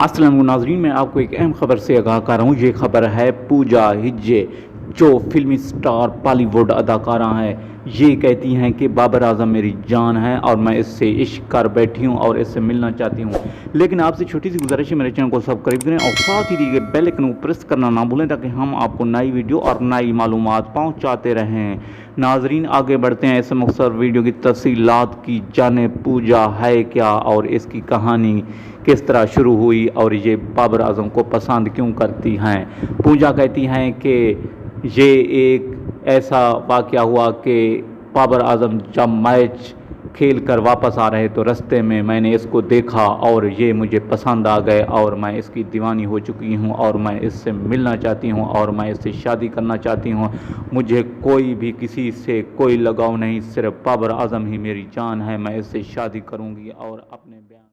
अस्सलाम नाज़रीन, मैं आपको एक अहम खबर से आगाह कर रहा हूँ। ये खबर है पूजा हिज्जे, जो फिल्मी स्टार बॉलीवुड अदाकारा हैं। ये कहती हैं कि बाबर आज़म मेरी जान है और मैं इससे इश्क कर बैठी हूँ और इससे मिलना चाहती हूँ। लेकिन आपसे छोटी सी गुजारिश है, मेरे चैनल को सब्सक्राइब करें और साथ ही दिए बेल आइकन को प्रेस करना ना भूलें, ताकि हम आपको नई वीडियो और नई मालूमात पहुँचाते रहें। नाजरीन, आगे बढ़ते हैं इस मुख्तसर वीडियो की तफसीलात की जाने। पूजा है क्या और इसकी कहानी किस तरह शुरू हुई और ये बाबर आज़म को पसंद क्यों करती हैं। पूजा कहती हैं कि ये एक ऐसा वाक़या हुआ कि बाबर आज़म जब मैच खेल कर वापस आ रहे तो रास्ते में मैंने इसको देखा और ये मुझे पसंद आ गए और मैं इसकी दीवानी हो चुकी हूँ और मैं इससे मिलना चाहती हूँ और मैं इससे शादी करना चाहती हूँ। मुझे कोई भी किसी से कोई लगाव नहीं, सिर्फ बाबर आज़म ही मेरी जान है। मैं इससे शादी करूँगी और अपने बयान